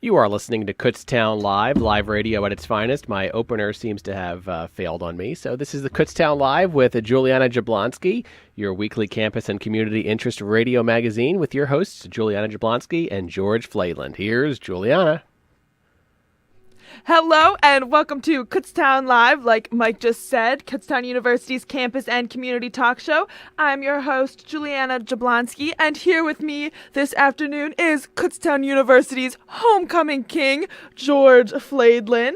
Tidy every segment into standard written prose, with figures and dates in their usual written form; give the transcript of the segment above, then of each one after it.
You are listening to Kutztown live radio at its finest. My opener seems to have failed on me. So this is the Kutztown Live with Juliana Jablonski, your weekly campus and community interest radio magazine with your hosts, Juliana Jablonski and George Fladeland. Here's Juliana. Hello and welcome to Kutztown Live, like Mike just said, Kutztown University's campus and community talk show. I'm your host, Juliana Jablonski, and here with me this afternoon is Kutztown University's homecoming king, George Fladeland.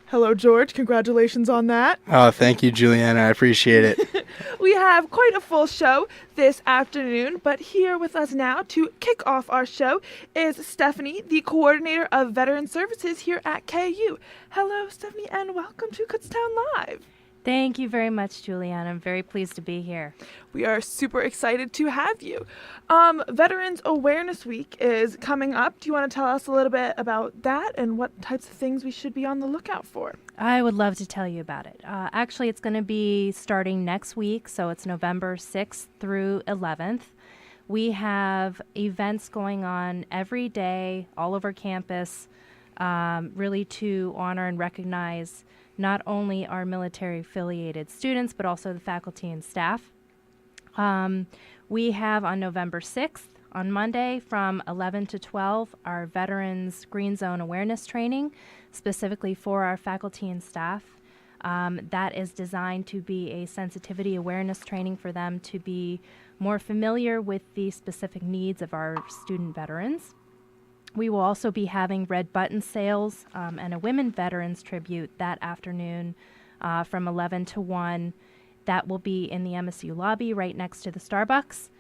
Hello, George. Congratulations on that. Oh, thank you, Juliana. I appreciate it. We have quite a full show this afternoon, but here with us now to kick off our show is Stephanie, the coordinator of Veteran Services here at KU. Hello, Stephanie, and welcome to Kutztown Live. Thank you very much, Juliana. I'm very pleased to be here. We are super excited to have you. Veterans Awareness Week is coming up. Do you want to tell us a little bit about that and what types of things we should be on the lookout for? I would love to tell you about it. Actually, it's going to be starting next week, so it's November 6th through 11th. We have events going on every day all over campus, really to honor and recognize not only our military-affiliated students, but also the faculty and staff. We have on November 6th, on Monday, from 11 to 12, our Veterans Green Zone Awareness Training, specifically for our faculty and staff. That is designed to be a sensitivity awareness training for them to be more familiar with the specific needs of our student veterans. We will also be having red button sales and a women veterans tribute that afternoon from 11 to 1. That will be in the MSU lobby right next to the Starbucks.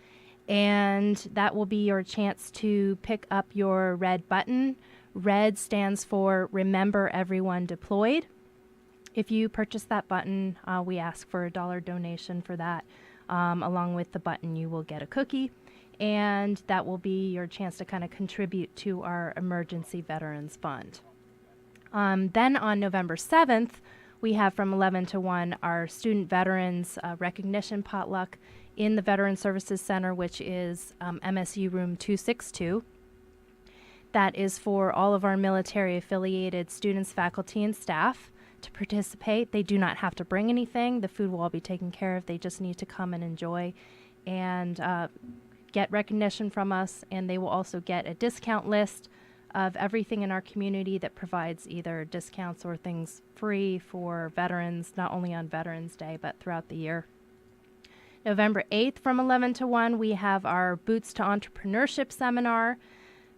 And that will be your chance to pick up your red button. Red stands for Remember Everyone Deployed. If you purchase that button, we ask for a $1 donation for that. Along with the button, you will get a cookie. And that will be your chance to kind of contribute to our Emergency Veterans Fund. Then on November 7th, we have from 11 to 1 our Student Veterans Recognition Potluck in the Veteran Services Center, which is MSU Room 262. That is for all of our military-affiliated students, faculty, and staff to participate. They do not have to bring anything. The food will all be taken care of. They just need to come and enjoy and get recognition from us, and they will also get a discount list of everything in our community that provides either discounts or things free for veterans, not only on Veterans Day, but throughout the year. November 8th from 11 to 1, we have our Boots to Entrepreneurship seminar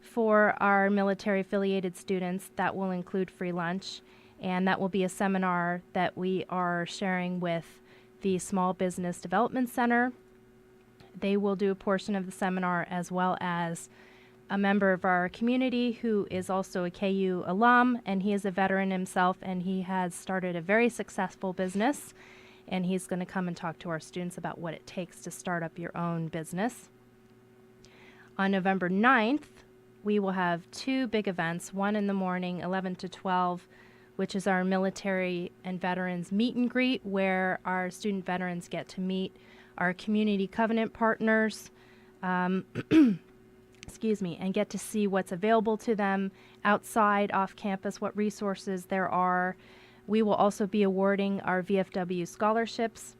for our military-affiliated students. That will include free lunch, and that will be a seminar that we are sharing with the Small Business Development Center. They will do a portion of the seminar, as well as a member of our community who is also a KU alum, and he is a veteran himself, and he has started a very successful business, and he's going to come and talk to our students about what it takes to start up your own business. On November 9th, we will have two big events, one in the morning, 11 to 12, which is our military and veterans meet and greet, where our student veterans get to meet our community covenant partners, excuse me, and get to see what's available to them outside, off campus, what resources there are. We will also be awarding our VFW scholarships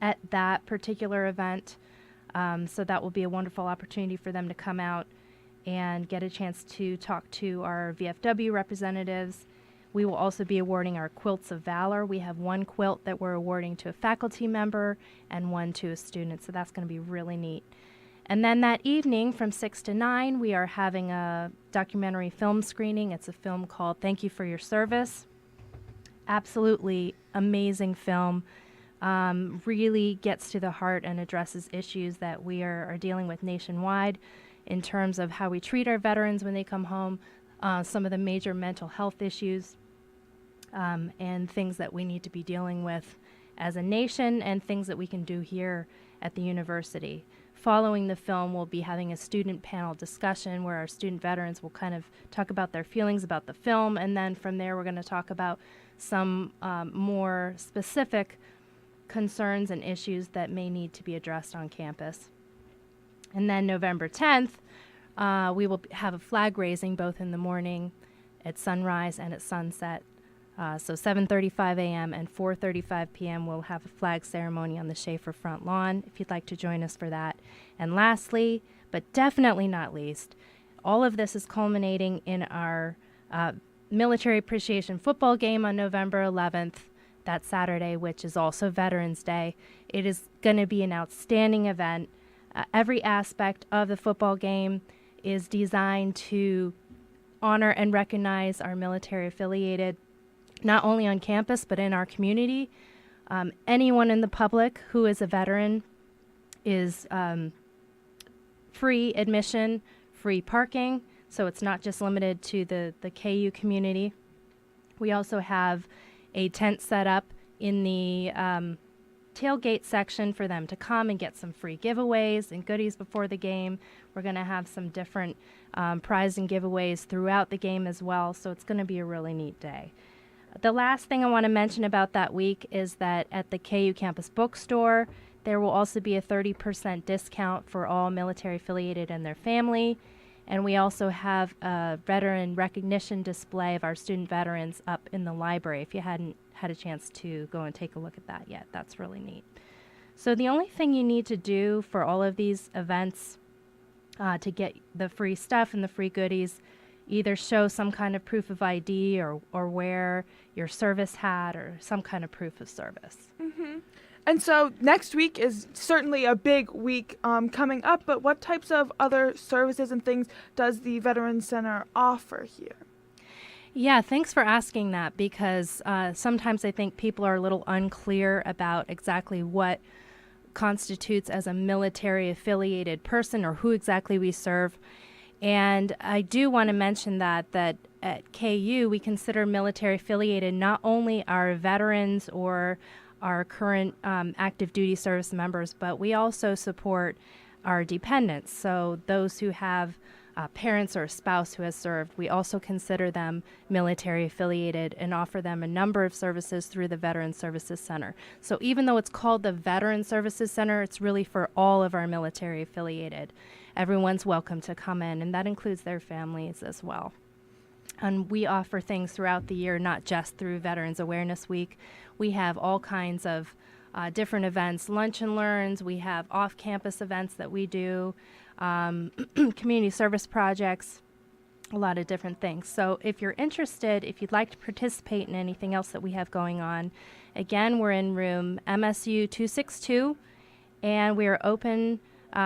at that particular event. So that will be a wonderful opportunity for them to come out and get a chance to talk to our VFW representatives. We will also be awarding our Quilts of Valor. We have one quilt that we're awarding to a faculty member and one to a student, so that's going to be really neat. And then that evening from 6 to 9, we are having a documentary film screening. It's a film called Thank You for Your Service. Absolutely amazing film. Really gets to the heart and addresses issues that we are dealing with nationwide in terms of how we treat our veterans when they come home, some of the major mental health issues, and things that we need to be dealing with as a nation and things that we can do here at the university. Following the film, we'll be having a student panel discussion where our student veterans will kind of talk about their feelings about the film, and then from there we're going to talk about some more specific concerns and issues that may need to be addressed on campus. And then November 10th, We will have a flag raising both in the morning at sunrise and at sunset. So 7:35 a.m. and 4:35 p.m. we'll have a flag ceremony on the Schaefer front lawn if you'd like to join us for that. And lastly, but definitely not least, all of this is culminating in our Military Appreciation Football game on November 11th, that Saturday, which is also Veterans Day. It is going to be an outstanding event. Every aspect of the football game is designed to honor and recognize our military affiliated, not only on campus, but in our community. Anyone in the public who is a veteran is free admission, free parking, so it's not just limited to the KU community. We also have a tent set up in the tailgate section for them to come and get some free giveaways and goodies before the game. We're going to have some different prize and giveaways throughout the game as well, so it's going to be a really neat day. The last thing I want to mention about that week is that at the KU campus bookstore, there will also be a 30% discount for all military affiliated and their family. And we also have a veteran recognition display of our student veterans up in the library. If you hadn't had a chance to go and take a look at that yet, that's really neat. So the only thing you need to do for all of these events to get the free stuff and the free goodies, either show some kind of proof of ID or wear your service hat or some kind of proof of service. Mm-hmm. And so next week is certainly a big week coming up, but what types of other services and things does the Veterans Center offer here? Yeah, thanks for asking that, because sometimes I think people are a little unclear about exactly what constitutes as a military affiliated person or who exactly we serve. And I do want to mention that at KU we consider military affiliated not only our veterans or our current active duty service members, but we also support our dependents. So those who have parents or a spouse who has served, we also consider them military affiliated and offer them a number of services through the Veteran Services Center. So even though it's called the Veteran Services Center, it's really for all of our military affiliated. Everyone's welcome to come in, and that includes their families as well. And we offer things throughout the year, not just through Veterans Awareness Week. We have all kinds of different events, lunch and learns. We have off-campus events that we do, community service projects, a lot of different things. So if you're interested, if you'd like to participate in anything else that we have going on, again, we're in room MSU 262, and we are open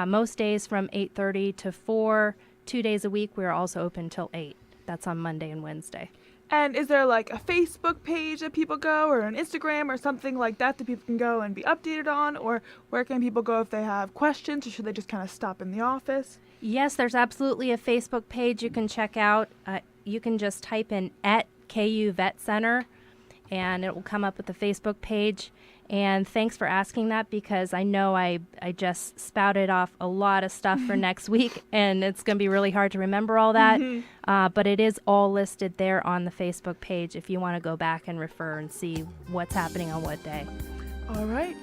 most days from 8:30 to 4. 2 days a week, we are also open till 8. That's on Monday and Wednesday. And is there like a Facebook page that people go, or an Instagram or something like that people can go and be updated on? Or where can people go if they have questions, or should they just kind of stop in the office? Yes, there's absolutely a Facebook page you can check out. You can just type in @KU Vet Center, and it will come up with the Facebook page. And thanks for asking that, because I know I just spouted off a lot of stuff for next week, and it's going to be really hard to remember all that. But it is all listed there on the Facebook page if you want to go back and refer and see what's happening on what day. All right.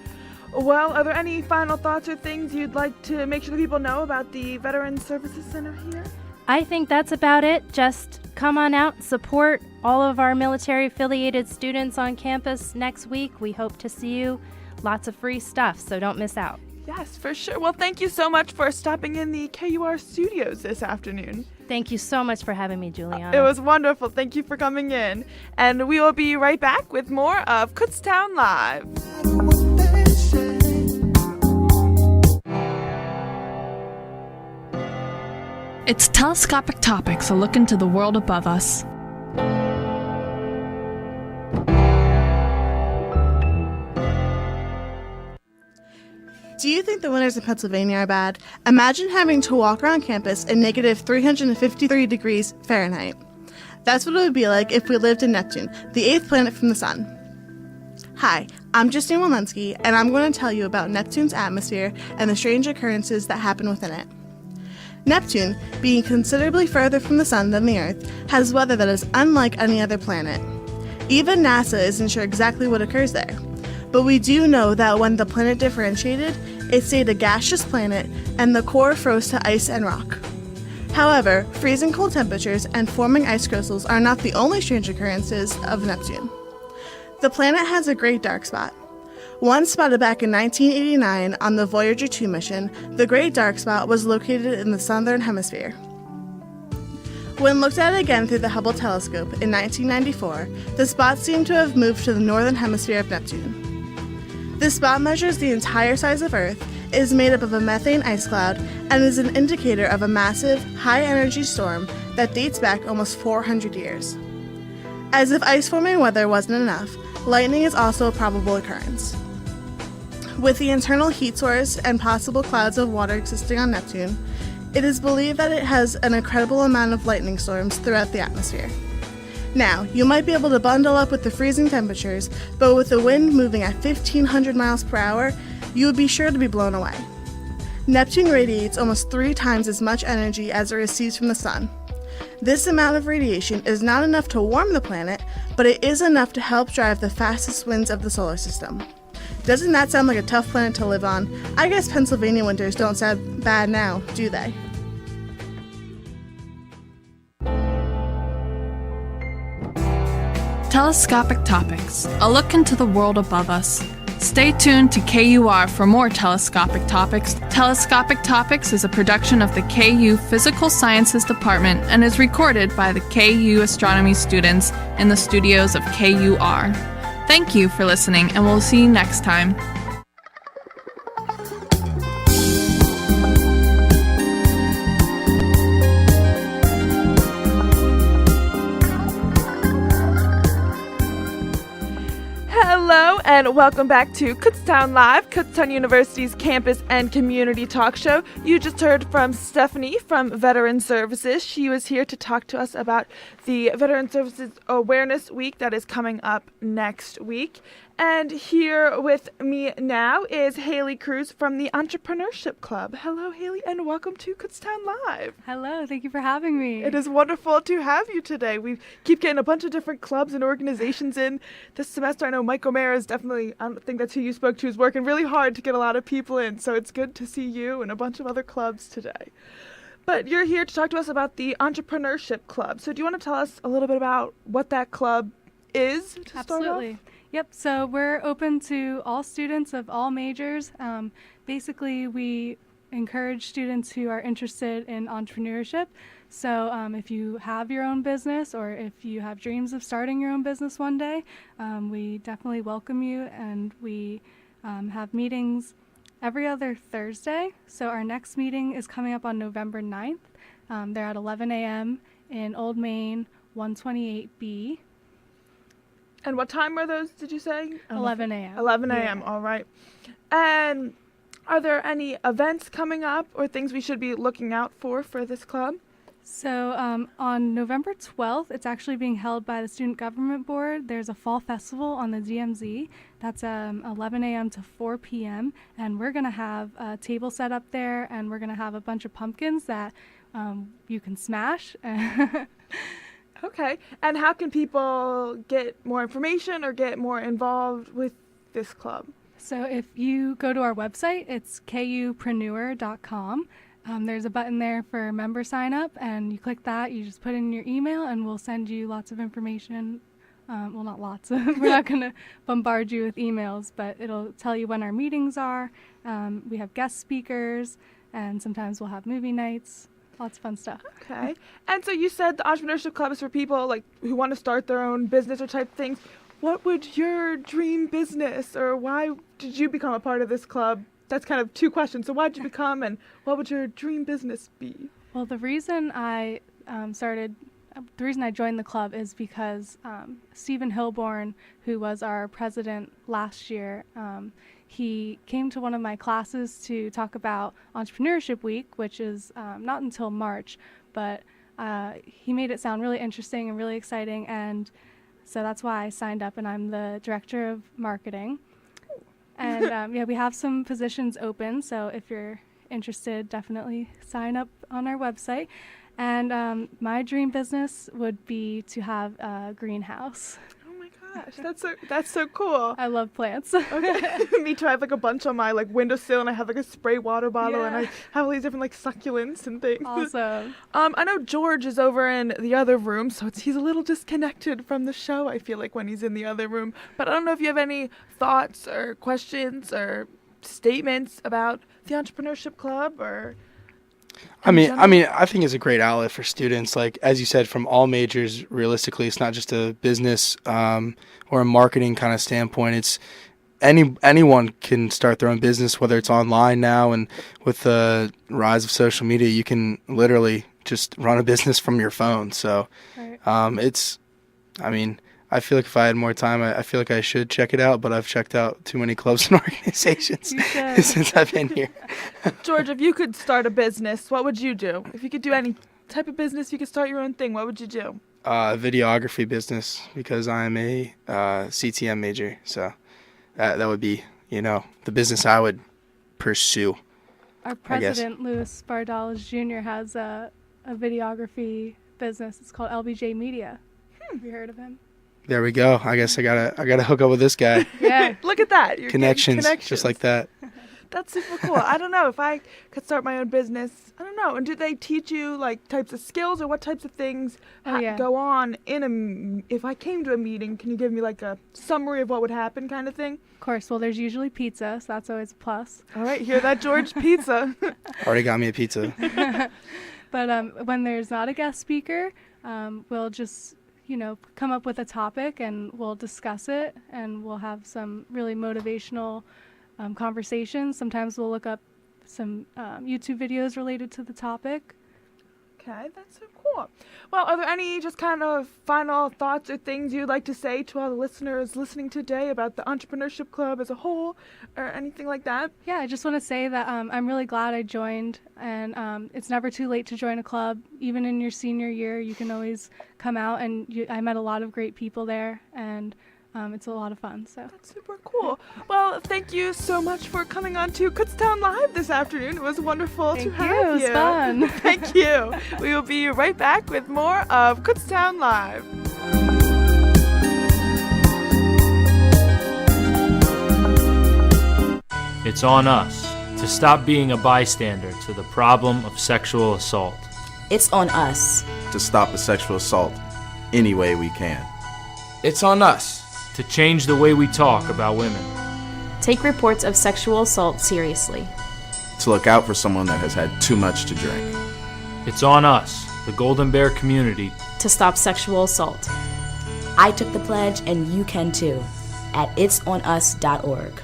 Well, are there any final thoughts or things you'd like to make sure that people know about the Veterans Services Center here? I think that's about it. Just come on out, support all of our military-affiliated students on campus next week. We hope to see you. Lots of free stuff, so don't miss out. Yes, for sure. Well, thank you so much for stopping in the KUR studios this afternoon. Thank you so much for having me, Juliana. It was wonderful. Thank you for coming in. And we will be right back with more of Kutztown Live. It's Telescopic Topics, a look into the world above us. Do you think the winters in Pennsylvania are bad? Imagine having to walk around campus in negative 353 degrees Fahrenheit. That's what it would be like if we lived in Neptune, the 8th planet from the sun. Hi, I'm Justine Walensky, and I'm going to tell you about Neptune's atmosphere and the strange occurrences that happen within it. Neptune, being considerably further from the sun than the Earth, has weather that is unlike any other planet. Even NASA isn't sure exactly what occurs there. But we do know that when the planet differentiated, it stayed a gaseous planet and the core froze to ice and rock. However, freezing cold temperatures and forming ice crystals are not the only strange occurrences of Neptune. The planet has a great dark spot. Once spotted back in 1989 on the Voyager 2 mission, the Great Dark Spot was located in the southern hemisphere. When looked at again through the Hubble telescope in 1994, the spot seemed to have moved to the northern hemisphere of Neptune. This spot measures the entire size of Earth, is made up of a methane ice cloud, and is an indicator of a massive, high-energy storm that dates back almost 400 years. As if ice-forming weather wasn't enough, lightning is also a probable occurrence. With the internal heat source and possible clouds of water existing on Neptune, it is believed that it has an incredible amount of lightning storms throughout the atmosphere. Now, you might be able to bundle up with the freezing temperatures, but with the wind moving at 1,500 miles per hour, you would be sure to be blown away. Neptune radiates almost 3 times as much energy as it receives from the sun. This amount of radiation is not enough to warm the planet, but it is enough to help drive the fastest winds of the solar system. Doesn't that sound like a tough planet to live on? I guess Pennsylvania winters don't sound bad now, do they? Telescopic Topics, a look into the world above us. Stay tuned to KUR for more Telescopic Topics. Telescopic Topics is a production of the KU Physical Sciences Department and is recorded by the KU astronomy students in the studios of KUR. Thank you for listening, and we'll see you next time. Hello and welcome back to Kutztown Live, Kutztown University's campus and community talk show. You just heard from Stephanie from Veteran Services. She was here to talk to us about the Veteran Services Awareness Week that is coming up next week. And here with me now is Haley Cruz from the Entrepreneurship Club. Hello, Haley, and welcome to Kutztown Live. Hello, thank you for having me. It is wonderful to have you today. We keep getting a bunch of different clubs and organizations in this semester. I know Mike O'Mara is definitely, I don't think that's who you spoke to, is working really hard to get a lot of people in. So it's good to see you and a bunch of other clubs today. But you're here to talk to us about the Entrepreneurship Club. So do you want to tell us a little bit about what that club is to start off? Yep, so we're open to all students of all majors. Basically, we encourage students who are interested in entrepreneurship. So if you have your own business or if you have dreams of starting your own business one day, we definitely welcome you, and we have meetings every other Thursday. So our next meeting is coming up on November 9th. They're at 11 a.m. in Old Main, 128B. And what time are those, did you say? 11 a.m. 11 a.m., all right. And are there any events coming up or things we should be looking out for this club? So on November 12th, it's actually being held by the Student Government Board. There's a fall festival on the DMZ. That's 11 a.m. to 4 p.m. And we're going to have a table set up there, and we're going to have a bunch of pumpkins that you can smash. Okay. And how can people get more information or get more involved with this club? So if you go to our website, it's KUPreneur.com. There's a button there for member sign up, and you click that, you just put in your email, and we'll send you lots of information. Well, not lots. We're not going to bombard you with emails, but it'll tell you when our meetings are. We have guest speakers, and sometimes we'll have movie nights. Lots of fun stuff. Okay. And so you said the Entrepreneurship Club is for people like who want to start their own business or type things. What would your dream business, or why did you become a part of this club? That's kind of two questions. So why did you become, and what would your dream business be? Well, the reason I joined the club is because Stephen Hilborn, who was our president last year, he came to one of my classes to talk about Entrepreneurship Week, which is not until March, but he made it sound really interesting and really exciting, and so that's why I signed up, and I'm the director of marketing. And we have some positions open, so if you're interested, definitely sign up on our website. And my dream business would be to have a greenhouse. Oh my gosh, that's so cool. I love plants. Okay. Me too. I have like a bunch on my like windowsill, and I have like a spray water bottle, and I Yeah. have all these different like succulents and things. Awesome. I know George is over in the other room, so he's a little disconnected from the show, I feel like, when he's in the other room. But I don't know if you have any thoughts or questions or statements about the Entrepreneurship Club or... I think it's a great outlet for students. Like, as you said, from all majors, realistically, it's not just a business or a marketing kind of standpoint. It's anyone can start their own business, whether it's online now, and with the rise of social media, you can literally just run a business from your phone. So Right. I feel like if I had more time, I feel like I should check it out, but I've checked out too many clubs and organizations You should. since I've been here. George, if you could start a business, what would you do? If you could do any type of business, you could start your own thing, what would you do? Videography business, because I'm a CTM major, so that would be, the business I would pursue. Our I guess. president, Louis Bardalas Jr., has a videography business. It's called LBJ Media. Have you heard of him? There we go. I guess I gotta hook up with this guy. Yeah. Look at that. You're getting Connections, just like that. That's super cool. I don't know if I could start my own business. I don't know. And do they teach you like types of skills or what types of things Oh, yeah. go on if I came to a meeting? Can you give me like a summary of what would happen, kind of thing? Of course. Well, there's usually pizza, so that's always a plus. All right, hear that, George? Pizza. Already got me a pizza. But when there's not a guest speaker, we'll just, come up with a topic and we'll discuss it, and we'll have some really motivational conversations. Sometimes we'll look up some YouTube videos related to the topic. Okay, that's so cool. Well, are there any just kind of final thoughts or things you'd like to say to all the listeners listening today about the Entrepreneurship Club as a whole, or anything like that? Yeah, I just want to say that I'm really glad I joined, and it's never too late to join a club. Even in your senior year, you can always come out, and I met a lot of great people there, and it's a lot of fun. So That's super cool. Well, thank you so much for coming on to Kutztown Live this afternoon. It was wonderful to have It was you. fun. Thank you. We will be right back with more of Kutztown Live. It's on us to stop being a bystander to the problem of sexual assault. It's on us to stop a sexual assault any way we can. It's on us to change the way we talk about women. Take reports of sexual assault seriously. To look out for someone that has had too much to drink. It's on us, the Golden Bear community, to stop sexual assault. I took the pledge, and you can too, at itsonus.org.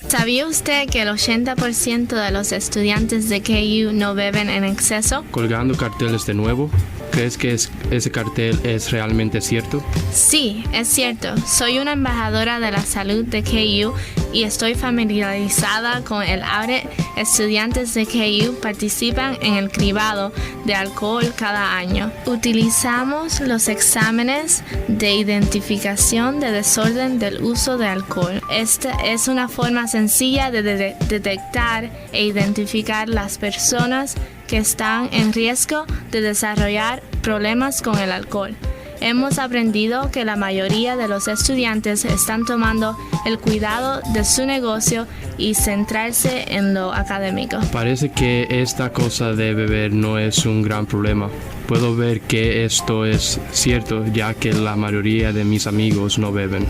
¿Sabía usted que el 80% de los estudiantes de KU no beben en exceso? Colgando carteles de nuevo, ¿crees que ese cartel es realmente cierto? Sí, es cierto. Soy una embajadora de la salud de KU y estoy familiarizada con el audit. Estudiantes de KU participan en el cribado de alcohol cada año. Utilizamos los exámenes de identificación de desorden del uso de alcohol. Esta es una forma sencilla de detectar e identificar las personas que están en riesgo de desarrollar problemas con el alcohol. Hemos aprendido que la mayoría de los estudiantes están tomando el cuidado de su negocio y centrarse en lo académico. Parece que esta cosa de beber no es un gran problema. Puedo ver que esto es cierto, ya que la mayoría de mis amigos no beben.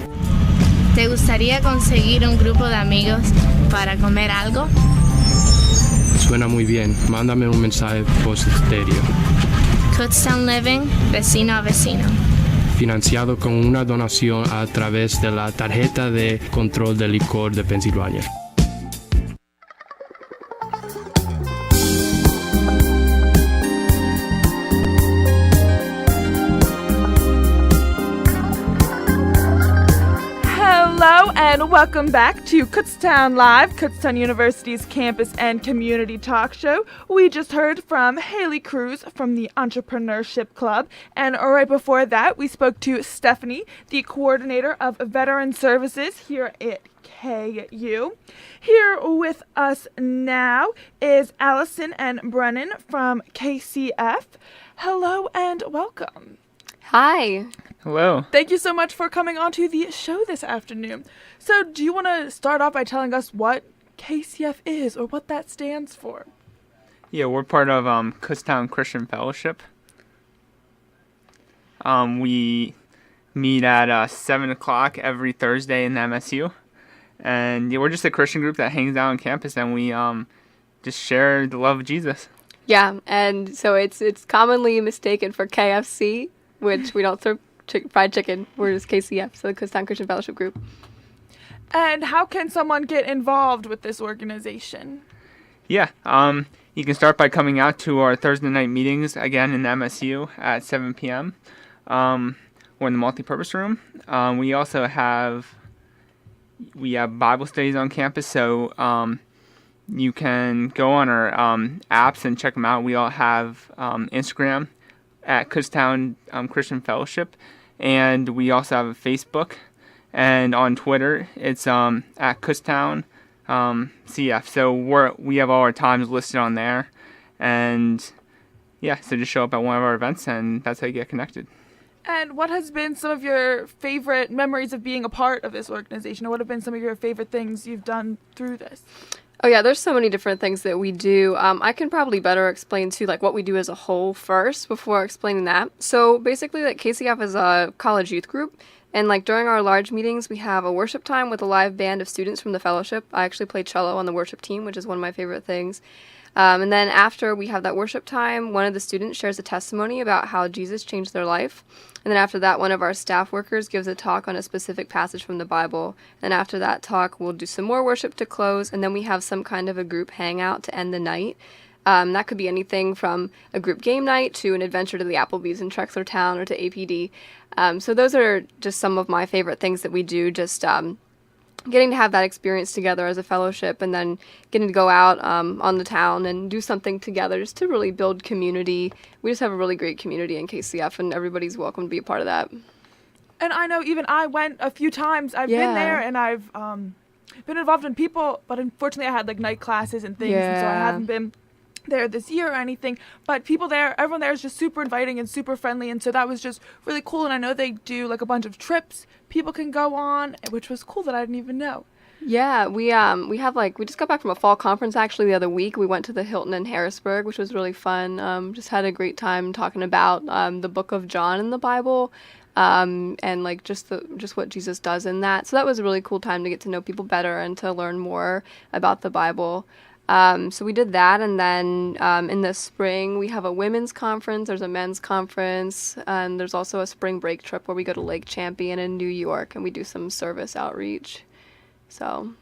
¿Te gustaría conseguir un grupo de amigos para comer algo? Suena muy bien. Mándame un mensaje postéreo. Kutztown Living, vecino a vecino. Financiado con una donación a través de la tarjeta de control de licor de Pensilvania. Hello and welcome back to Kutztown Live, Kutztown University's campus and community talk show. We just heard from Haley Cruz from the Entrepreneurship Club, and right before that we spoke to Stephanie, the coordinator of Veteran Services here at KU. Here with us now is Allison and Brennan from KCF. Hello and welcome. Hi. Hello. Thank you so much for coming onto the show this afternoon. So do you want to start off by telling us what KCF is or what that stands for? Yeah, we're part of Kutztown Christian Fellowship. We meet at 7 o'clock every Thursday in the MSU. And yeah, we're just a Christian group that hangs out on campus, and we just share the love of Jesus. Yeah, and so it's commonly mistaken for KFC, which we don't serve fried chicken. We're just KCF, so the Kutztown Christian Fellowship Group. And how can someone get involved with this organization? Yeah, you can start by coming out to our Thursday night meetings, again in the MSU at 7 p.m. We're in the multipurpose room. We also have Bible studies on campus, so you can go on our apps and check them out. We all have Instagram at Kutztown Christian Fellowship, and we also have a Facebook, and on Twitter it's at Kutztown CF. So we have all our times listed on there, and yeah, so just show up at one of our events, and that's how you get connected. And what has been some of your favorite memories of being a part of this organization, or what have been some of your favorite things you've done through this? Oh yeah, there's so many different things that we do. I can probably better explain too, like what we do as a whole first before explaining that. So basically, like KCF is a college youth group, and like during our large meetings, we have a worship time with a live band of students from the fellowship. I actually play cello on the worship team, which is one of my favorite things. And then after we have that worship time, one of the students shares a testimony about how Jesus changed their life. And then after that, one of our staff workers gives a talk on a specific passage from the Bible. And after that talk, we'll do some more worship to close, and then we have some kind of a group hangout to end the night. That could be anything from a group game night to an adventure to the Applebee's in Trexlertown or to APD. So those are just some of my favorite things that we do, just getting to have that experience together as a fellowship, and then getting to go out on the town and do something together just to really build community. We just have a really great community in KCF, and everybody's welcome to be a part of that. And I know even I went a few times. I've been there, and I've been involved in people, but unfortunately I had like night classes and things, and so I haven't been there this year or anything. But people there, everyone there is just super inviting and super friendly, and so that was just really cool. And I know they do like a bunch of trips people can go on, which was cool that I didn't even know. Yeah, we just got back from a fall conference actually the other week. We went to the Hilton in Harrisburg, which was really fun. Just had a great time talking about the book of John in the Bible, and like just what Jesus does in that. So that was a really cool time to get to know people better and to learn more about the Bible. So we did that, and then in the spring we have a women's conference, there's a men's conference, and there's also a spring break trip where we go to Lake Champion in New York and we do some service outreach. So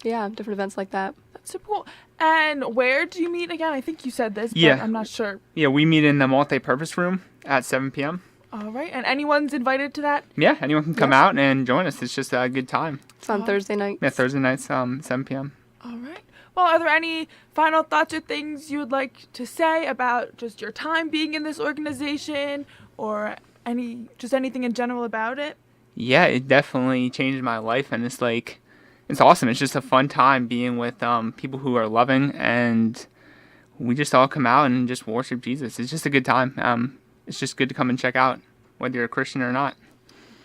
yeah, different events like that. That's so cool. And where do you meet again? I think you said this, Yeah. but I'm not sure. Yeah, we meet in the multi-purpose room at 7 p.m. All right, and anyone's invited to that? Yeah, anyone can come out and join us. It's just a good time. It's on Thursday nights. Yeah, Thursday nights, 7 p.m. All right. Well, are there any final thoughts or things you would like to say about just your time being in this organization, or anything in general about it? Yeah, it definitely changed my life, and it's awesome. It's just a fun time being with people who are loving, and we just all come out and just worship Jesus. It's just a good time. It's just good to come and check out, whether you're a Christian or not.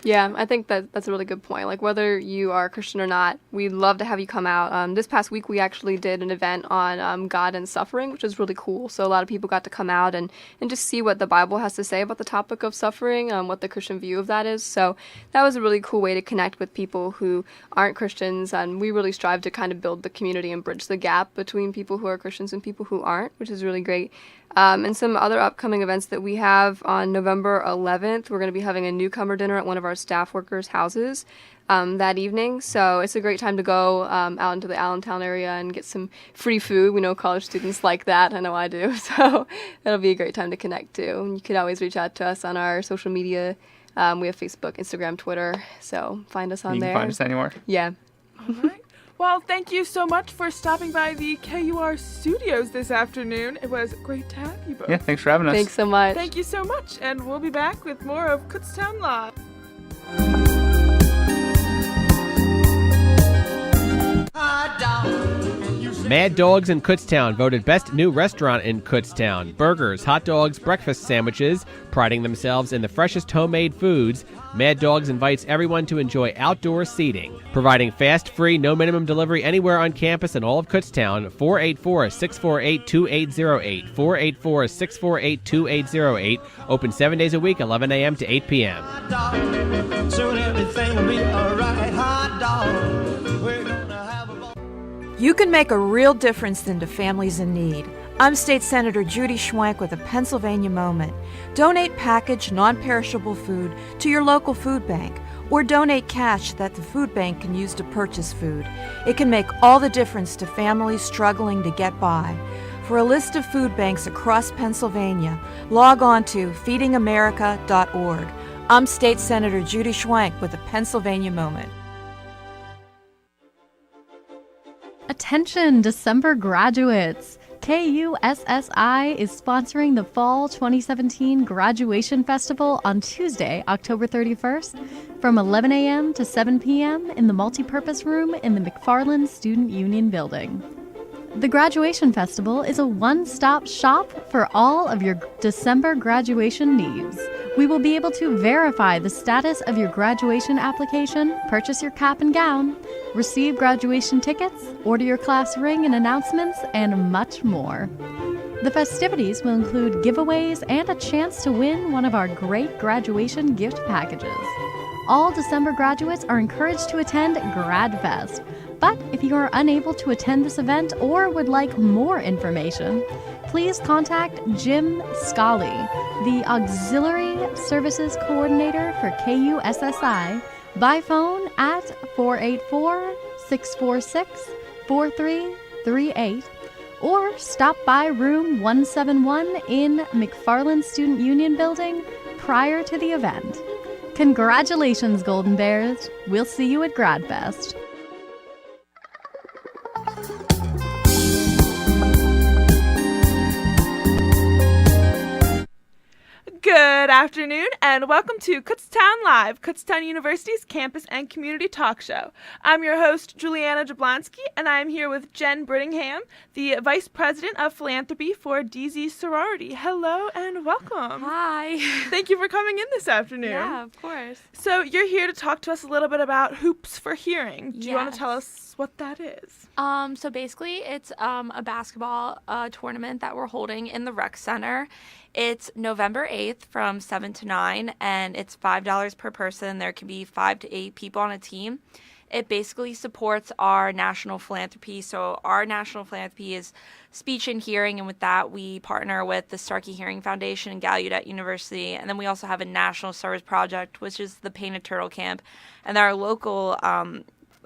Yeah, I think that's a really good point. Like, whether you are a Christian or not, we'd love to have you come out. This past week, we actually did an event on God and suffering, which was really cool. So a lot of people got to come out and just see what the Bible has to say about the topic of suffering, what the Christian view of that is. So that was a really cool way to connect with people who aren't Christians, and we really strive to kind of build the community and bridge the gap between people who are Christians and people who aren't, which is really great. And some other upcoming events that we have on November 11th, we're going to be having a newcomer dinner at one of our staff workers' houses that evening. So it's a great time to go out into the Allentown area and get some free food. We know college students like that. I know I do. So that'll be a great time to connect to. And you could always reach out to us on our social media. We have Facebook, Instagram, Twitter. So find us on there. You can find us anywhere. Yeah. All right. Well, thank you so much for stopping by the KUR studios this afternoon. It was great to have you both. Yeah, thanks for having us. Thanks so much. Thank you so much, and we'll be back with more of Kutztown Live. Mad Dogs in Kutztown voted best new restaurant in Kutztown. Burgers, hot dogs, breakfast sandwiches, priding themselves in the freshest homemade foods. Mad Dogs invites everyone to enjoy outdoor seating, providing fast, free, no minimum delivery anywhere on campus in all of Kutztown. 484-648-2808. 484-648-2808. Open 7 days a week, 11 a.m. to 8 p.m. Soon everything will be alright. Hot dog. You can make a real difference then to families in need. I'm State Senator Judy Schwenk with a Pennsylvania Moment. Donate packaged, non-perishable food to your local food bank, or donate cash that the food bank can use to purchase food. It can make all the difference to families struggling to get by. For a list of food banks across Pennsylvania, log on to feedingamerica.org. I'm State Senator Judy Schwenk with a Pennsylvania Moment. Attention, December graduates! KUSSI is sponsoring the Fall 2017 Graduation Festival on Tuesday, October 31st from 11 a.m. to 7 p.m. in the Multipurpose Room in the McFarland Student Union Building. The Graduation Festival is a one-stop shop for all of your December graduation needs. We will be able to verify the status of your graduation application, purchase your cap and gown, receive graduation tickets, order your class ring and announcements, and much more. The festivities will include giveaways and a chance to win one of our great graduation gift packages. All December graduates are encouraged to attend GradFest. But if you are unable to attend this event or would like more information, please contact Jim Scully, the Auxiliary Services Coordinator for KUSSI, by phone at 484-646-4338 or stop by room 171 in McFarland Student Union Building prior to the event. Congratulations, Golden Bears. We'll see you at GradFest. Good afternoon and welcome to Kutztown Live, Kutztown University's campus and community talk show. I'm your host, Juliana Jablonski, and I am here with Jen Brittingham, the Vice President of Philanthropy for DZ Sorority. Hello and welcome. Hi. Thank you for coming in this afternoon. Yeah, of course. So you're here to talk to us a little bit about Hoops for Hearing. Do you want to tell us what that is? So basically it's a basketball tournament that we're holding in the rec center. It's November 8th from 7 to 9, and it's $5 per person. There can be 5 to 8 people on a team. It basically supports our national philanthropy. So our national philanthropy is speech and hearing, and with that, we partner with the Starkey Hearing Foundation and Gallaudet University. And then we also have a national service project, which is the Painted Turtle Camp. And our local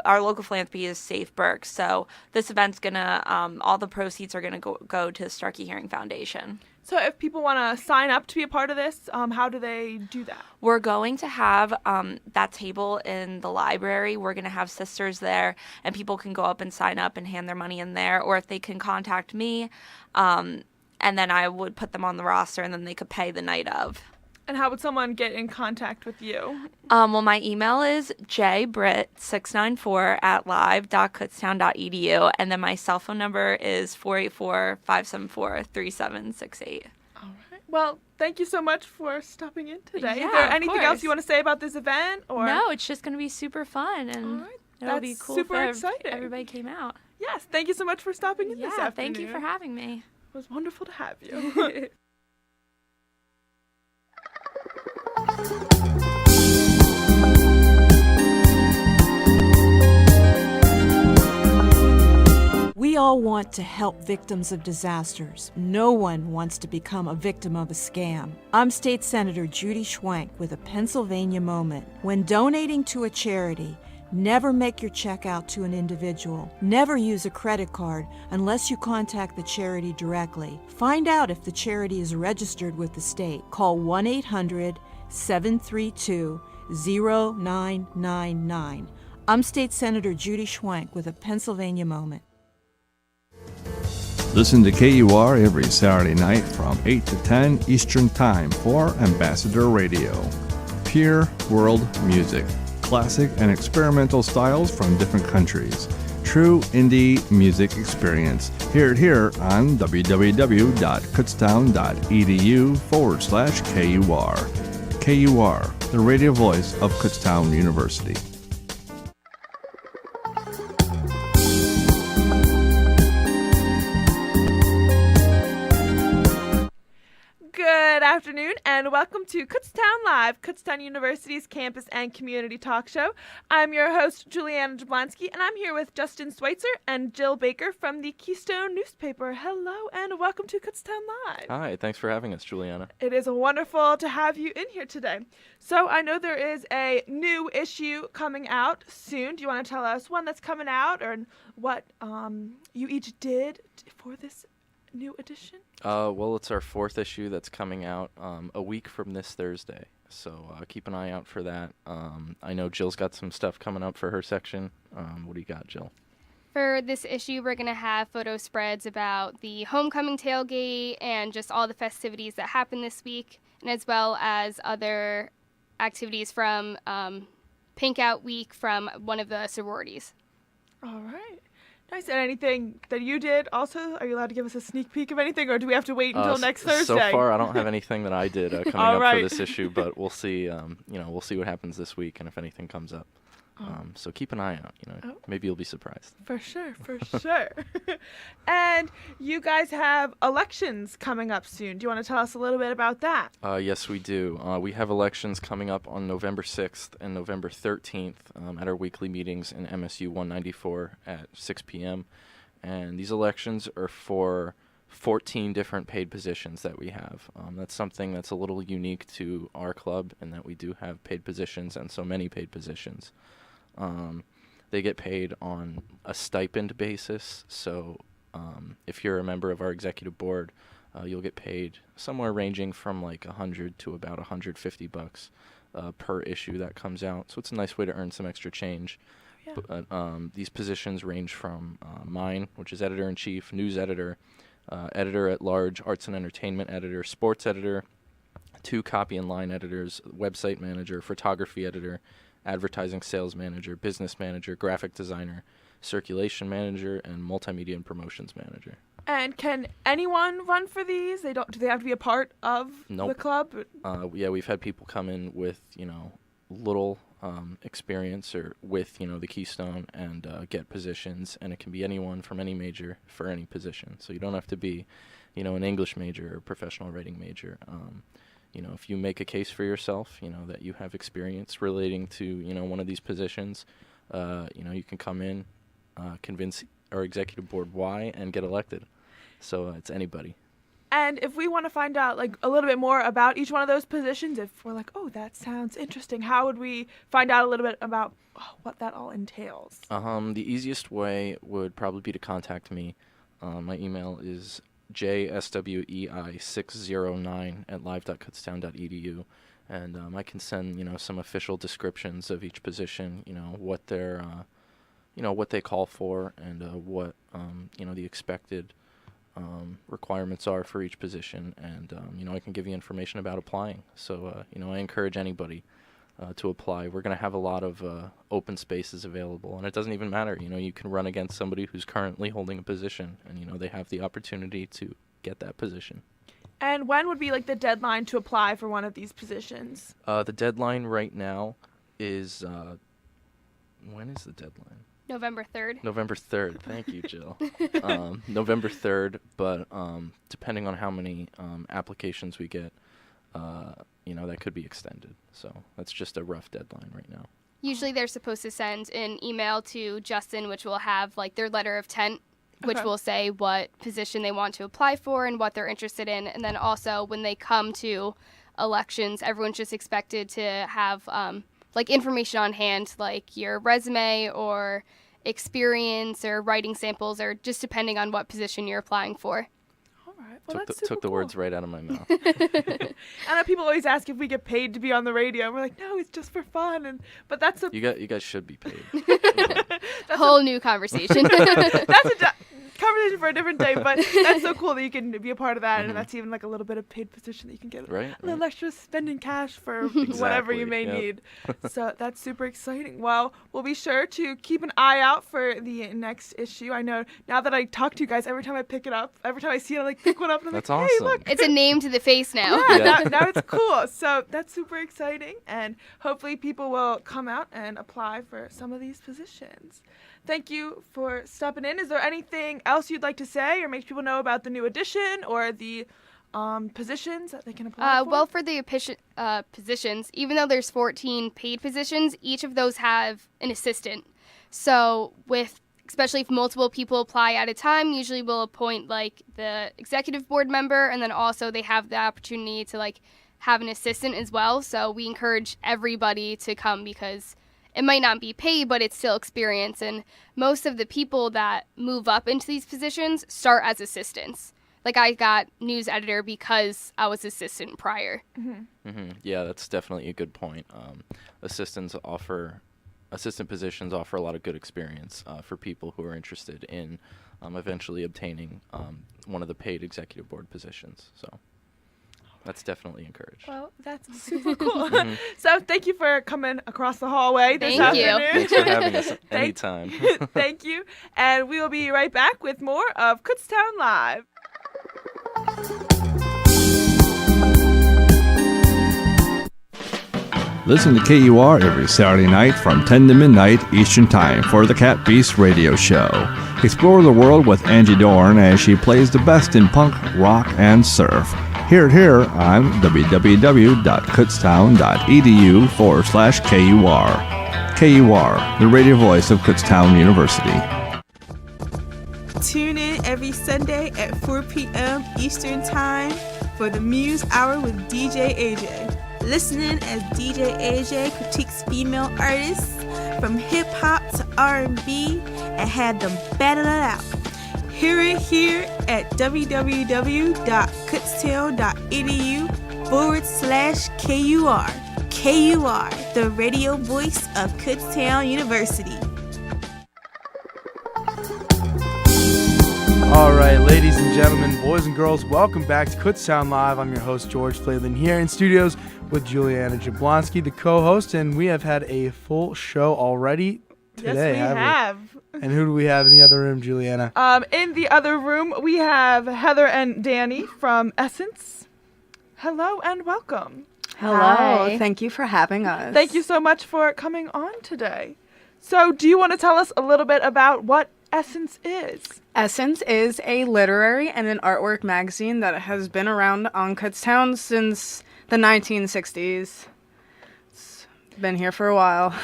philanthropy is Safe Burke. So this event's gonna, all the proceeds are gonna go to the Starkey Hearing Foundation. So if people want to sign up to be a part of this, how do they do that? We're going to have that table in the library. We're going to have sisters there, and people can go up and sign up and hand their money in there. Or if they can contact me, and then I would put them on the roster, and then they could pay the night of. And how would someone get in contact with you? Well, my email is jbritt694@live.kutztown.edu, and then my cell phone number is 484-574-3768. All right. Well, thank you so much for stopping in today. Yeah, is there anything else you want to say about this event? Or no, it's just going to be super fun, and it'll be cool super if exciting. Everybody came out. Yes, thank you so much for stopping in this afternoon. Thank you for having me. It was wonderful to have you. We all want to help victims of disasters. No one wants to become a victim of a scam. I'm State Senator Judy Schwenk with a Pennsylvania Moment. When donating to a charity, never make your check out to an individual. Never use a credit card unless you contact the charity directly. Find out if the charity is registered with the state. Call 1-800-732-0999. I'm State Senator Judy Schwenk with a Pennsylvania Moment. Listen to KUR every Saturday night from 8 to 10 Eastern Time for Ambassador Radio. Pure world music, classic and experimental styles from different countries, true indie music experience. Hear it here on www.kutztown.edu/KUR. KUR, the radio voice of Kutztown University. Good afternoon and welcome to Kutztown Live, Kutztown University's campus and community talk show. I'm your host, Juliana Jablonski, and I'm here with Justin Schweitzer and Jill Baker from the Keystone Newspaper. Hello and welcome to Kutztown Live. Hi, thanks for having us, Juliana. It is wonderful to have you in here today. So I know there is a new issue coming out soon. Do you want to tell us when that's coming out or what you each did for this new edition? Well, it's our 4th issue that's coming out a week from this Thursday, so keep an eye out for that. I know Jill's got some stuff coming up for her section. What do you got, Jill? For this issue, we're going to have photo spreads about the homecoming tailgate and just all the festivities that happened this week, and as well as other activities from Pink Out Week from one of the sororities. All right. Nice. And anything that you did also? Are you allowed to give us a sneak peek of anything, or do we have to wait until next Thursday? So far, I don't have anything that I did coming up for this issue, but we'll see. We'll see what happens this week, and if anything comes up. So keep an eye out. Maybe you'll be surprised. For sure. And you guys have elections coming up soon. Do you want to tell us a little bit about that? Yes, we do. We have elections coming up on November 6th and November 13th at our weekly meetings in MSU 194 at 6 p.m. And these elections are for 14 different paid positions that we have. That's something that's a little unique to our club in that we do have paid positions and so many paid positions. They get paid on a stipend basis, so if you're a member of our executive board, you'll get paid somewhere ranging from like $100 to about $150 per issue that comes out. So it's a nice way to earn some extra change. Yeah. But these positions range from mine, which is editor-in-chief, news editor, editor-at-large, arts and entertainment editor, sports editor, 2 copy and line editors, website manager, photography editor, advertising sales manager, business manager, graphic designer, circulation manager, and multimedia and promotions manager. And can anyone run for these? Do they have to be a part of the club? Yeah, we've had people come in with, little experience or with, the Keystone and get positions, and it can be anyone from any major for any position. So you don't have to be, an English major or professional writing major. If you make a case for yourself, that you have experience relating to, one of these positions, you can come in, convince our executive board why, and get elected. So it's anybody. And if we want to find out a little bit more about each one of those positions, if we're like, oh, that sounds interesting, how would we find out a little bit about what that all entails? The easiest way would probably be to contact me. My email is jswei609@live.kutztown.edu, and I can send some official descriptions of each position, what they're what they call for, and what the expected requirements are for each position, and I can give you information about applying. So I encourage anybody to apply. We're going to have a lot of open spaces available, and it doesn't even matter. You can run against somebody who's currently holding a position, and they have the opportunity to get that position. And when would be the deadline to apply for one of these positions? The deadline right now is when is the deadline? November 3rd. November 3rd. Thank you, Jill. November 3rd, but depending on how many applications we get, that could be extended. So that's just a rough deadline right now. Usually they're supposed to send an email to Justin, which will have their letter of intent, which will say what position they want to apply for and what they're interested in. And then also when they come to elections, everyone's just expected to have information on hand, like your resume or experience or writing samples, or just depending on what position you're applying for. All right. Well, took the words right out of my mouth. I know people always ask if we get paid to be on the radio, and we're like, no, it's just for fun. But that's you guys should be paid. Whole new conversation. That's a conversation conversation for a different day, but that's so cool that you can be a part of that, and that's even like a little bit of paid position that you can get. Right. A little extra spending cash for whatever you may need. So that's super exciting. Well, we'll be sure to keep an eye out for the next issue. I know now that I talk to you guys, every time I pick it up, every time I see it, I like pick one up and I'm That's like, awesome. hey, look. It's a name to the face now. Now it's cool. So that's super exciting, and hopefully people will come out and apply for some of these positions. Thank you for stopping in. Is there anything else you'd like to say or make people know about the new edition or the positions that they can apply for? Well, for the positions, even though there's 14 paid positions, each of those have an assistant. So especially if multiple people apply at a time, usually we'll appoint like the executive board member, and then also they have the opportunity to like have an assistant as well. So we encourage everybody to come because it might not be paid, but it's still experience. And most of the people that move up into these positions start as assistants. Like I got news editor because I was assistant prior. Yeah, that's definitely a good point. Assistant positions offer a lot of good experience for people who are interested in eventually obtaining one of the paid executive board positions. So that's definitely encouraged. Well, that's super cool. So thank you for coming across the hallway this Thank you. afternoon. Thanks for having us anytime. Thank you. And we will be right back with more of Kutztown Live. Listen to KUR every Saturday night from 10 to midnight Eastern Time for the Cat Beast Radio Show. Explore the world with Angie Dorn as she plays the best in punk, rock, and surf. Hear it here on www.kutztown.edu/KUR. KUR, the radio voice of Kutztown University. Tune in every Sunday at 4 p.m. Eastern Time for the Muse Hour with DJ AJ. Listen in as DJ AJ critiques female artists from hip-hop to R&B and have them battle it out. Hear it here at www.kutztown.edu/KUR. KUR, the radio voice of Kutztown University. All right, ladies and gentlemen, boys and girls, welcome back to Kutztown Live. I'm your host, George Fladeland, here in studios with Juliana Jablonski, the co-host, and we have had a full show already today. Yes, we have. And who do we have in the other room, Juliana? In the other room, we have Heather and Danny from Essence. Hello and welcome. Hello. Hi. Thank you for having us. Thank you so much for coming on today. So, do you want to tell us a little bit about what Essence is? Essence is a literary and an artwork magazine that has been around on Kutztown since the 1960s. It's been here for a while.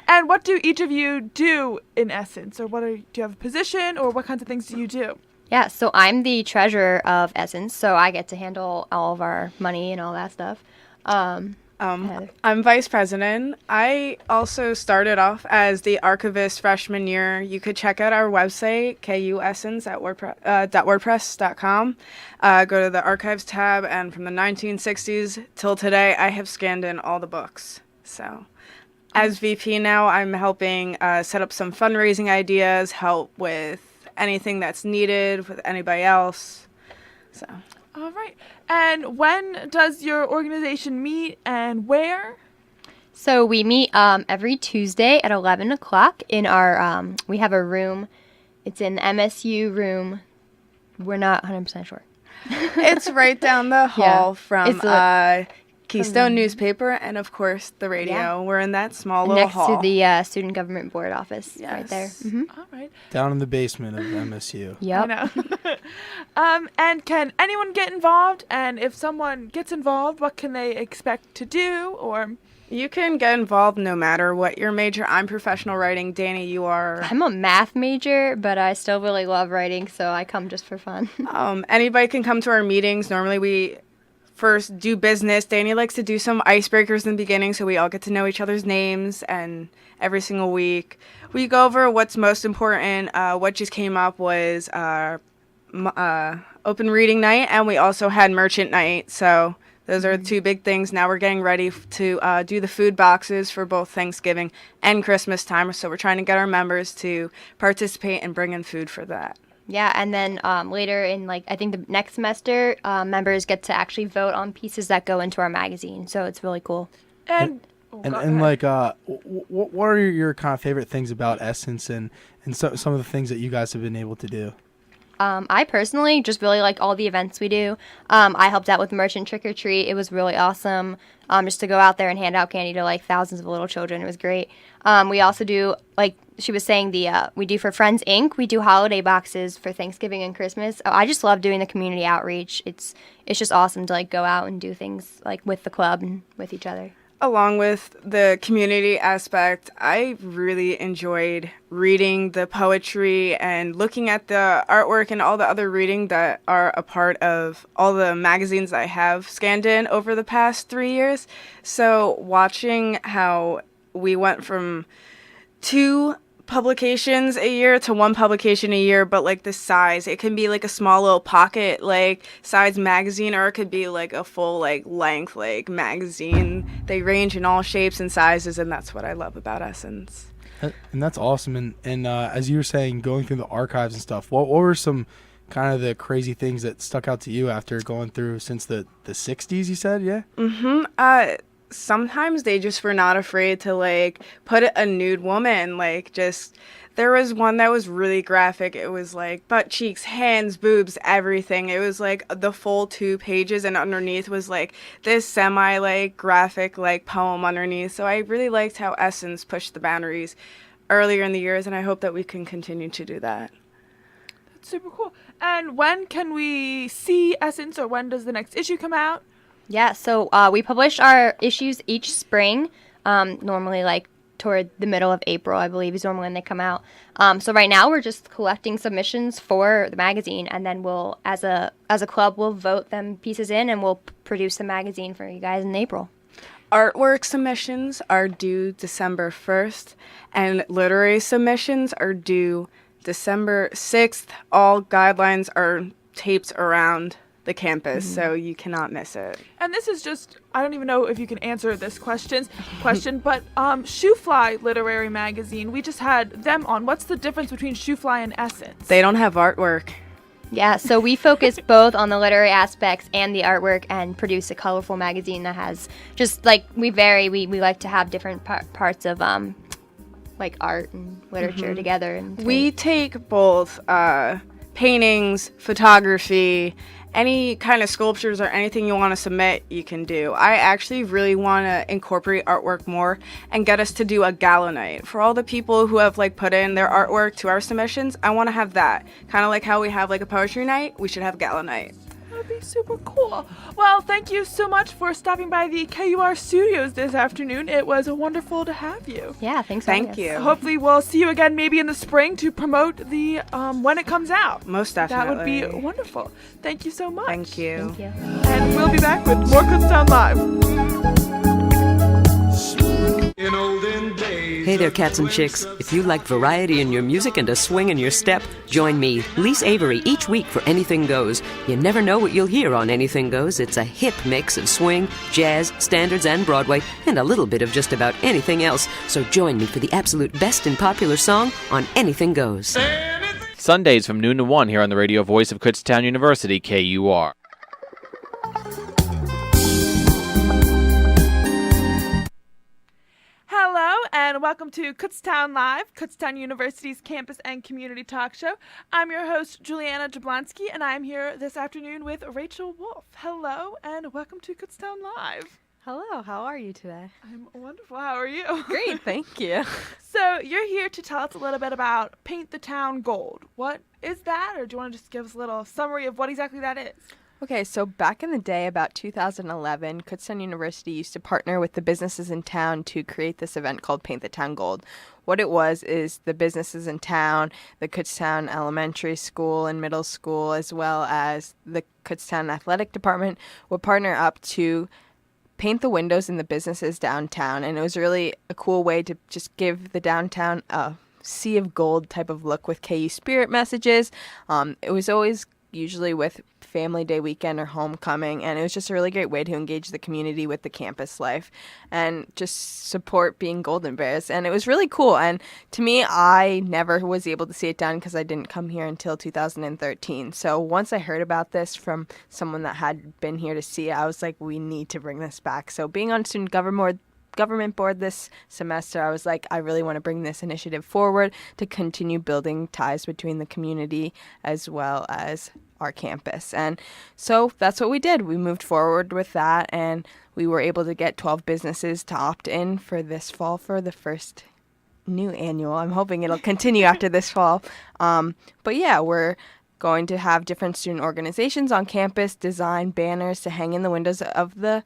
And what do each of you do in Essence? Or do you have a position, or what kinds of things do you do? Yeah, so I'm the treasurer of Essence, so I get to handle all of our money and all that stuff. I'm vice president. I also started off as the archivist freshman year. You could check out our website, KUSessence.wordpress.com. Go to the archives tab, and from the 1960s till today, I have scanned in all the books. So, as VP now, I'm helping set up some fundraising ideas, help with anything that's needed with anybody else. So. All right. And when does your organization meet and where? So we meet every Tuesday at 11 o'clock in our, we have a room. It's in the MSU room. We're not 100% sure. It's right down the hall from Keystone from Newspaper and, of course, the radio. Yeah. We're in that small little next hall. Next to the Student Government Board office, right there. Mm-hmm. All right. Down in the basement of MSU. Yep. And can anyone get involved? And if someone gets involved, what can they expect to do? Or you can get involved no matter what your major. I'm professional writing. Danny, you are? I'm a math major, but I still really love writing, so I come just for fun. Anybody can come to our meetings. Normally we first do business. Danny likes to do some icebreakers in the beginning so we all get to know each other's names, and every single week we go over what's most important. What just came up was open reading night, and we also had merchant night. So those are the two big things. Now we're getting ready to do the food boxes for both Thanksgiving and Christmas time. So we're trying to get our members to participate and bring in food for that. Yeah, and then later in, I think the next semester, members get to actually vote on pieces that go into our magazine. So it's really cool. And what are your kind of favorite things about Essence and some of the things that you guys have been able to do? I personally just really like all the events we do. I helped out with Merchant Trick or Treat. It was really awesome. Just to go out there and hand out candy to thousands of little children. It was great. We also do, she was saying, we do for Friends Inc. We do holiday boxes for Thanksgiving and Christmas. I just love doing the community outreach. It's just awesome to go out and do things with the club and with each other. Along with the community aspect, I really enjoyed reading the poetry and looking at the artwork and all the other reading that are a part of all the magazines I have scanned in over the past 3 years. So watching how we went from 2 publications a year to 1 publication a year, but the size, it can be a small little pocket size magazine, or it could be a full length magazine. They range in all shapes and sizes, and that's what I love about Essence. And that's awesome. And as you were saying, going through the archives and stuff, what were some kind of the crazy things that stuck out to you after going through since the 60s, you said? Yeah. Sometimes they just were not afraid to put a nude woman, there was one that was really graphic. It was butt cheeks, hands, boobs, everything. It was the full 2 pages, and underneath was this semi graphic poem underneath. So I really liked how Essence pushed the boundaries earlier in the years, and I hope that we can continue to do that. That's super cool. And when can we see Essence, or when does the next issue come out? Yeah, so we publish our issues each spring, normally toward the middle of April, I believe, is normally when they come out. So right now we're just collecting submissions for the magazine, and then we'll, as a club, we'll vote them pieces in, and we'll produce the magazine for you guys in April. Artwork submissions are due December 1st, and literary submissions are due December 6th. All guidelines are taped around the campus, so you cannot miss it. And this is just, I don't even know if you can answer this question, but Shoefly Literary Magazine, we just had them on. What's the difference between Shoefly and Essence? They don't have artwork. Yeah, so we focus both on the literary aspects and the artwork, and produce a colorful magazine that has just we vary. We like to have different parts of art and literature together. And we take both paintings, photography, any kind of sculptures, or anything you want to submit, you can do. I actually really want to incorporate artwork more and get us to do a gala night. For all the people who have put in their artwork to our submissions, I want to have that. Kind of like how we have a poetry night, we should have gala night. That'd be super cool. Well, thank you so much for stopping by the KUR studios this afternoon. It was wonderful to have you. Yeah, thanks. Thank you. Hopefully we'll see you again maybe in the spring to promote the when it comes out. Most definitely. That would be wonderful. Thank you so much. Thank you. Thank you. And we'll be back with more Kutztown Live. Hey there, cats and chicks. If you like variety in your music and a swing in your step, join me, Lise Avery, each week for Anything Goes. You never know what you'll hear on Anything Goes. It's a hip mix of swing, jazz, standards, and Broadway, and a little bit of just about anything else. So join me for the absolute best in popular song on Anything Goes. Sundays from noon to 1 here on the radio voice of Kutztown University, KUR. Hello, and welcome to Kutztown Live, Kutztown University's campus and community talk show. I'm your host, Juliana Jablonski, and I'm here this afternoon with Rachel Wolf. Hello, and welcome to Kutztown Live. Hello, how are you today? I'm wonderful. How are you? Great, thank you. So you're here to tell us a little bit about Paint the Town Gold. What is that, or do you want to just give us a little summary of what exactly that is? Okay, so back in the day, about 2011, Kutztown University used to partner with the businesses in town to create this event called Paint the Town Gold. What it was is the businesses in town, the Kutztown Elementary School and Middle School, as well as the Kutztown Athletic Department, would partner up to paint the windows in the businesses downtown. And it was really a cool way to just give the downtown a sea of gold type of look with KU spirit messages. It was always usually with Family Day weekend or homecoming, and it was just a really great way to engage the community with the campus life and just support being Golden Bears. And it was really cool. And to me, I never was able to see it done because I didn't come here until 2013. So once I heard about this from someone that had been here to see it, I was like, we need to bring this back. So being on student government board this semester, I was like, I really want to bring this initiative forward to continue building ties between the community as well as our campus. And so that's what we did. We moved forward with that, and we were able to get 12 businesses to opt in for this fall for the first new annual. I'm hoping it'll continue after this fall. But yeah, we're going to have different student organizations on campus design banners to hang in the windows of the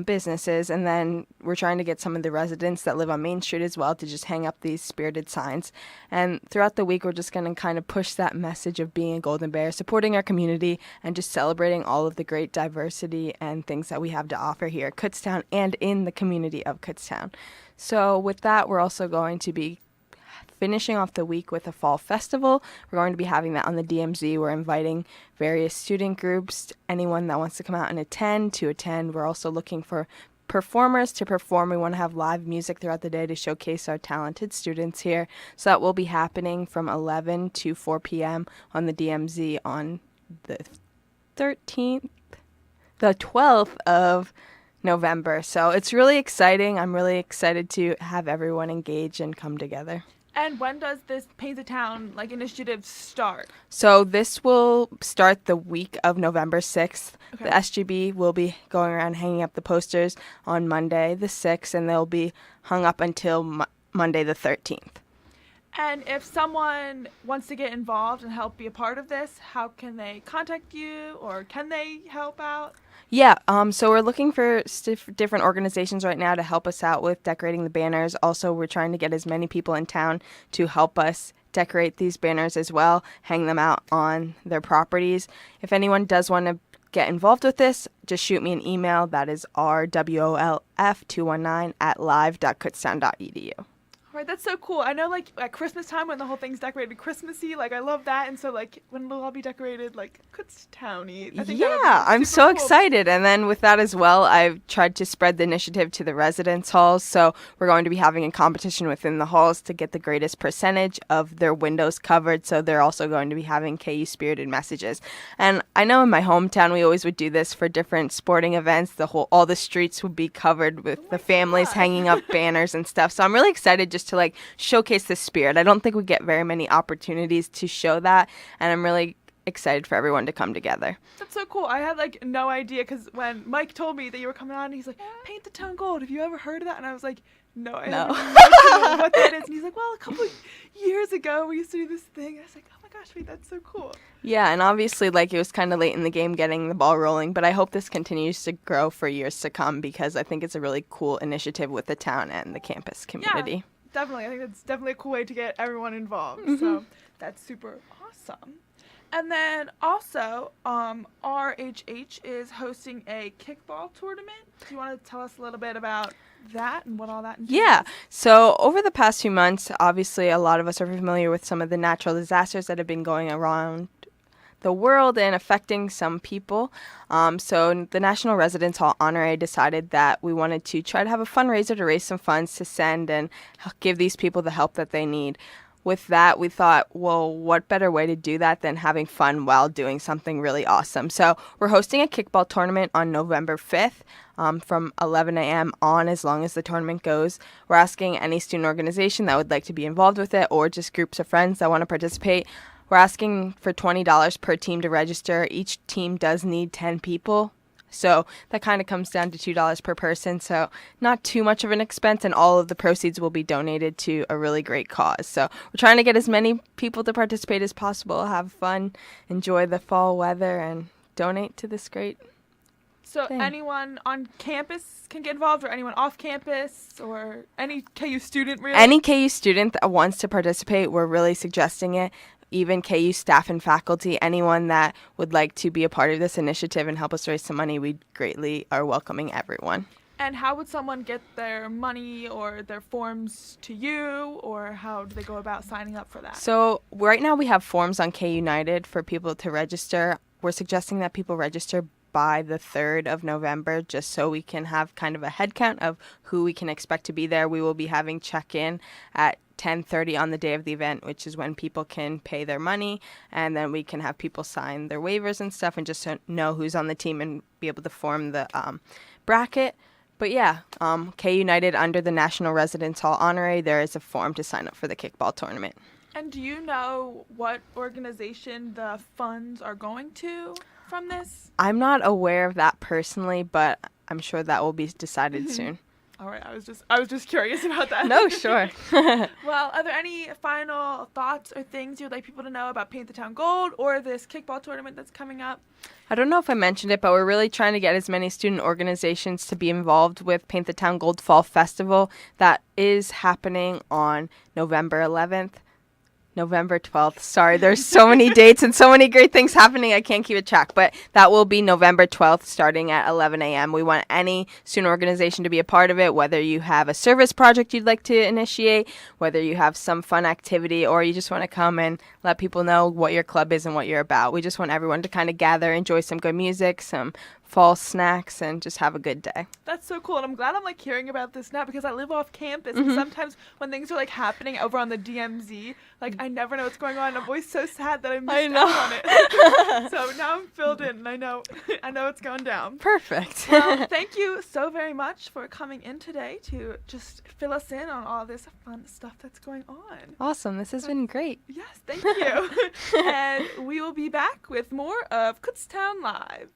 businesses, and then we're trying to get some of the residents that live on Main Street as well to just hang up these spirited signs. And throughout the week, we're just going to kind of push that message of being a Golden Bear, supporting our community, and just celebrating all of the great diversity and things that we have to offer here at Kutztown and in the community of Kutztown. So with that, we're also going to be finishing off the week with a fall festival. We're going to be having that on the DMZ. We're inviting various student groups, anyone that wants to come out and attend, to attend. We're also looking for performers to perform. We want to have live music throughout the day to showcase our talented students here. So that will be happening from 11 to 4 p.m. on the DMZ on the 12th of November. So it's really exciting. I'm really excited to have everyone engage and come together. And when does this Paint the Town initiative start? So this will start the week of November 6th. Okay. The SGB will be going around hanging up the posters on Monday the 6th, and they'll be hung up until Monday the 13th. And if someone wants to get involved and help be a part of this, how can they contact you, or can they help out? Yeah, so we're looking for different organizations right now to help us out with decorating the banners. Also, we're trying to get as many people in town to help us decorate these banners as well, hang them out on their properties. If anyone does want to get involved with this, just shoot me an email. That is rwolf219@live.kutztown.edu. All right, that's so cool. I know, at Christmas time when the whole thing's decorated Christmassy, I love that. And so, when it'll all be decorated, Kutztowny. Yeah, I'm so excited. And then with that as well, I've tried to spread the initiative to the residence halls. So we're going to be having a competition within the halls to get the greatest percentage of their windows covered. So they're also going to be having KU spirited messages. And I know in my hometown, we always would do this for different sporting events. All the streets would be covered with the families hanging up banners and stuff. So I'm really excited just to showcase the spirit. I don't think we get very many opportunities to show that, and I'm really excited for everyone to come together. That's so cool. I had no idea, because when Mike told me that you were coming on, he's like, Paint the Town Gold. Have you ever heard of that? And I was like, no, I haven't no idea what that is. And he's like, well, a couple years ago we used to do this thing. I was like, oh my gosh, wait, that's so cool. Yeah, and obviously it was kind of late in the game getting the ball rolling, but I hope this continues to grow for years to come, because I think it's a really cool initiative with the town and the campus community. Yeah. Definitely. I think that's definitely a cool way to get everyone involved. Mm-hmm. So that's super awesome. And then also, RHH is hosting a kickball tournament. Do you want to tell us a little bit about that and what all that entails? Yeah. So over the past few months, obviously a lot of us are familiar with some of the natural disasters that have been going around the world and affecting some people. So the National Residence Hall Honorary decided that we wanted to try to have a fundraiser to raise some funds to send and give these people the help that they need. With that, we thought, well, what better way to do that than having fun while doing something really awesome? So we're hosting a kickball tournament on November 5th from 11 a.m. on, as long as the tournament goes. We're asking any student organization that would like to be involved with it, or just groups of friends that want to participate. We're asking for $20 per team to register. Each team does need 10 people. So that kind of comes down to $2 per person. So not too much of an expense, and all of the proceeds will be donated to a really great cause. So we're trying to get as many people to participate as possible, have fun, enjoy the fall weather, and donate to this great So thing. Anyone on campus can get involved, or anyone off campus, or any KU student really? Any KU student that wants to participate, we're really suggesting it. Even KU staff and faculty, anyone that would like to be a part of this initiative and help us raise some money, we greatly are welcoming everyone. And how would someone get their money or their forms to you, or how do they go about signing up for that? So right now we have forms on K United for people to register. We're suggesting that people register by the 3rd of November, just so we can have kind of a head count of who we can expect to be there. We will be having check-in at 10:30 on the day of the event, which is when people can pay their money, and then we can have people sign their waivers and stuff, and just to know who's on the team and be able to form the bracket. But yeah, K United under the National Residence Hall Honorary, there is a form to sign up for the kickball tournament. And do you know what organization the funds are going to from this? I'm not aware of that personally, but I'm sure that will be decided soon. All right, I was just curious about that. No, sure. Well, are there any final thoughts or things you'd like people to know about Paint the Town Gold or this kickball tournament that's coming up? I don't know if I mentioned it, but we're really trying to get as many student organizations to be involved with Paint the Town Gold Fall Festival. That is happening on November 11th. November 12th. Sorry, there's so many dates and so many great things happening. I can't keep a track, but that will be November 12th starting at 11 a.m. We want any student organization to be a part of it, whether you have a service project you'd like to initiate, whether you have some fun activity, or you just want to come and let people know what your club is and what you're about. We just want everyone to kind of gather, enjoy some good music, some fall snacks, and just have a good day. That's so cool, and I'm glad I'm like hearing about this now because I live off campus, and sometimes when things are like happening over on the DMZ, like I never know what's going on. I'm always so sad that I missed out on it. So now I'm filled in, and I know it's going down. Perfect. Well, thank you so very much for coming in today to just fill us in on all this fun stuff that's going on. Awesome. This has been great. Yes, thank you. And we will be back with more of Kutztown Live.